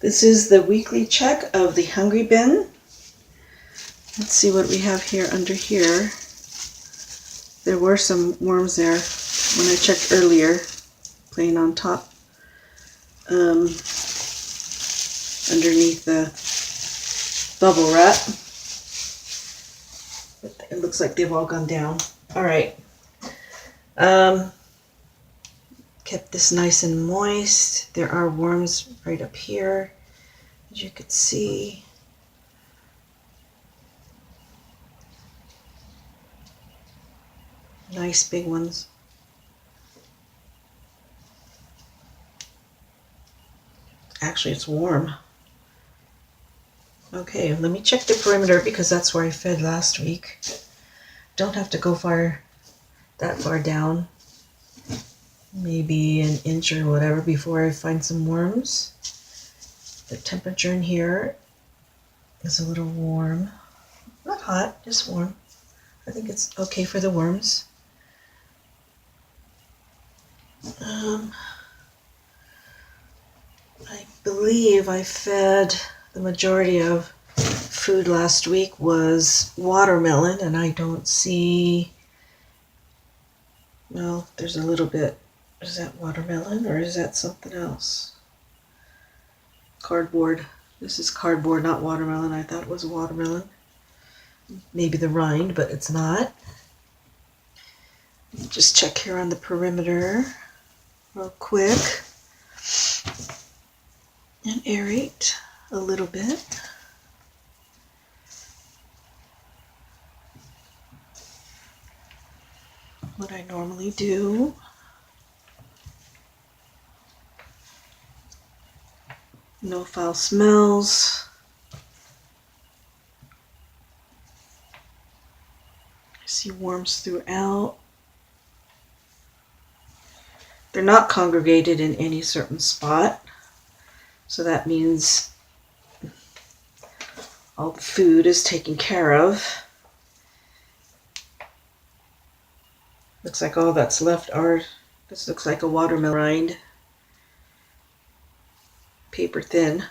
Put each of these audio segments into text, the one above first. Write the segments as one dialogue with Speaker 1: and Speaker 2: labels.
Speaker 1: This is the weekly check of the Hungry Bin. Let's see what we have here under here. There were some worms there when I checked earlier, playing on top, underneath the bubble wrap. But it looks like they've all gone down. All right. Kept this nice and moist. There are worms right up here, as you can see. Nice big ones. Actually, it's warm. Okay, let me check the perimeter because that's where I fed last week. Don't have to go that far down. Maybe an inch or whatever before I find some worms. The temperature in here is a little warm. Not hot, just warm. I think it's okay for the worms. I believe I fed the majority of food last week was watermelon, and I don't see, well, there's a little bit. Is that watermelon or is that something else? Cardboard. This is cardboard, not watermelon. I thought it was watermelon. Maybe the rind, but it's not. Just check here on the perimeter real quick and aerate a little bit. What I normally do. No foul smells. I see worms throughout. They're not congregated in any certain spot. So that means all the food is taken care of. Looks like all that's left are, this looks like a watermelon rind. Paper thin.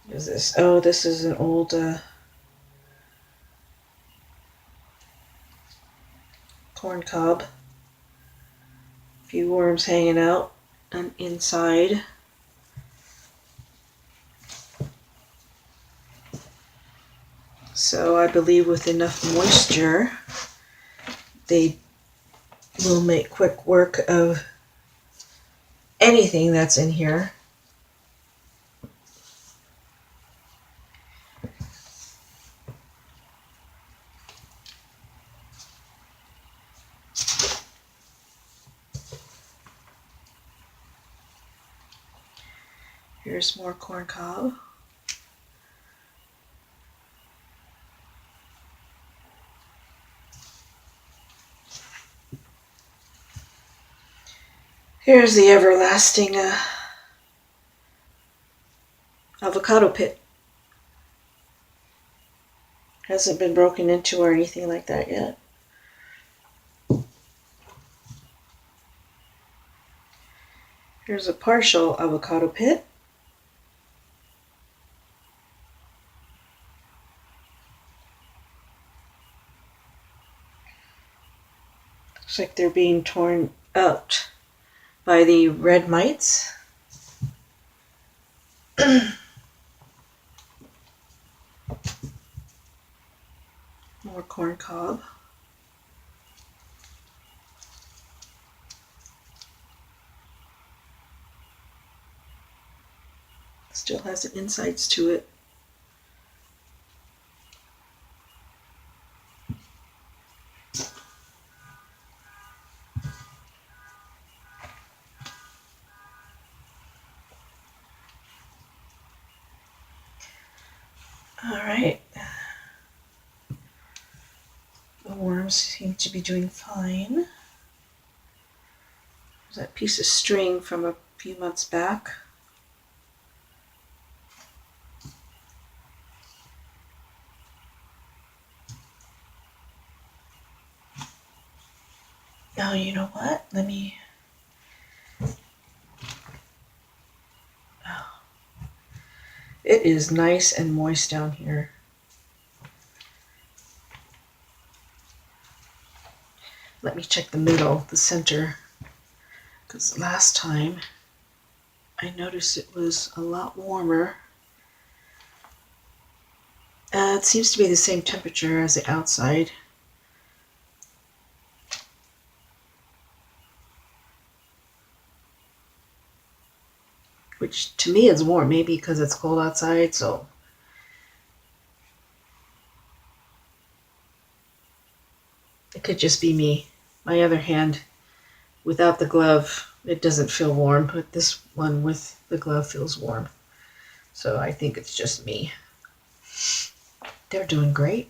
Speaker 1: What is this? Oh, this is an old corn cob. A few worms hanging out and inside. So I believe with enough moisture, they will make quick work of anything that's in here. Here's more corn cob. Here's the everlasting avocado pit. Hasn't been broken into or anything like that yet. Here's a partial avocado pit. Looks like they're being torn out by the red mites. More corn cob. Still has the insides to it. All right. The worms seem to be doing fine. There's that piece of string from a few months back. Oh, you know what? Let me... Oh. It is nice and moist down here. Let me check the middle, the center, because last time I noticed it was a lot warmer. It seems to be the same temperature as the outside. Which to me is warm, maybe because it's cold outside, so. It could just be me. My other hand, without the glove, it doesn't feel warm, but this one with the glove feels warm. So I think it's just me. They're doing great.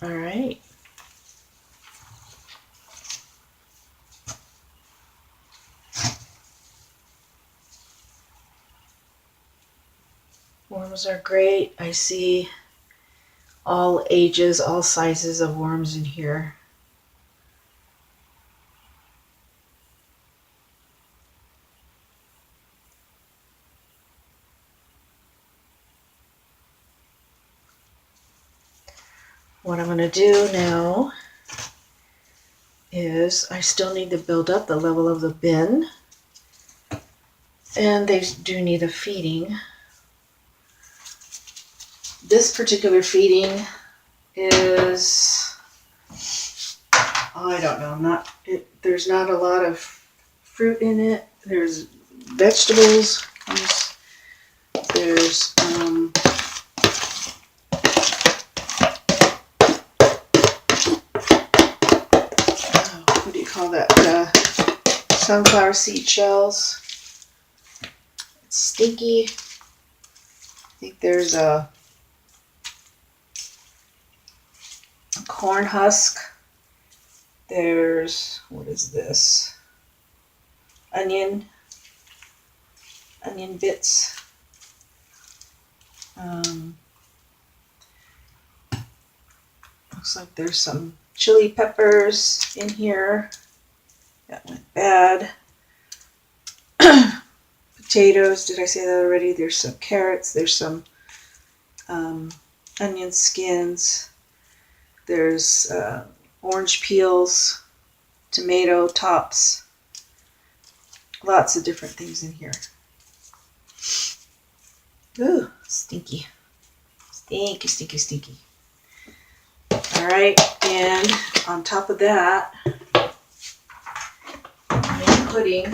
Speaker 1: All right. Worms are great. I see all ages, all sizes of worms in here. What I'm going to do now is I still need to build up the level of the bin. And they do need a feeding. This particular feeding is, I don't know, there's not a lot of fruit in it. There's vegetables. There's what do you call that? Sunflower seed shells. It's stinky. I think there's a corn husk. There's, what is this? Onion bits. Looks like there's some chili peppers in here. That went bad. Potatoes, did I say that already? There's some carrots. There's some onion skins. There's orange peels, tomato tops. Lots of different things in here. Ooh, stinky. Stinky, stinky, stinky. All right, and on top of that, I'm putting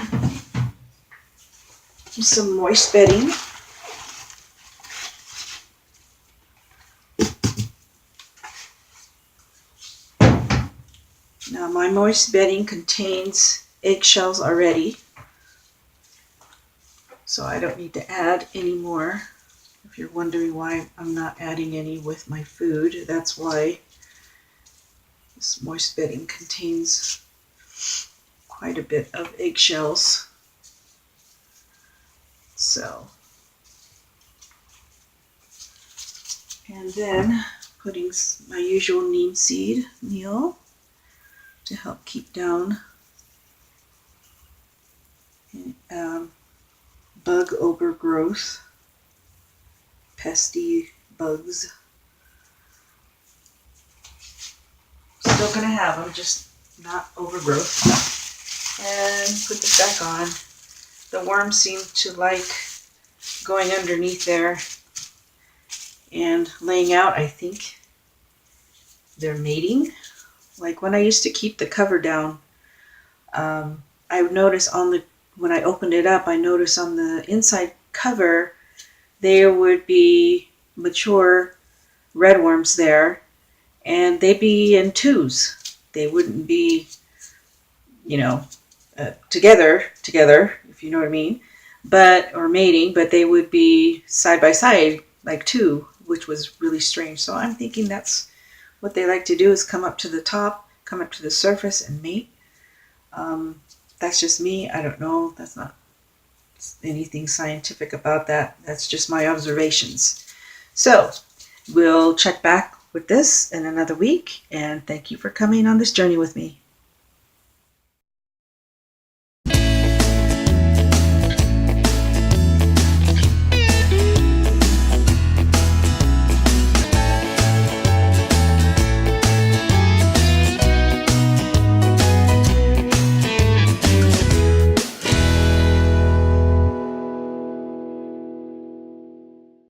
Speaker 1: some moist bedding. Now my moist bedding contains eggshells already, so I don't need to add any more. If you're wondering why I'm not adding any with my food, that's why. This moist bedding contains quite a bit of eggshells. So, and then putting my usual neem seed meal to help keep down bug overgrowth, pesty bugs. Still going to have them, just not overgrowth. And put this back on. The worms seem to like going underneath there and laying out. I think they're mating. Like when I used to keep the cover down, I would notice when I opened it up, I noticed on the inside cover there would be mature redworms there, and they'd be in twos. They wouldn't be, together, if you know what I mean, or mating, but they would be side by side, like two, which was really strange. So I'm thinking that's what they like to do, is come up to the top, come up to the surface and mate. That's just me. I don't know. That's not anything scientific about that. That's just my observations. So we'll check back with this in another week, and thank you for coming on this journey with me.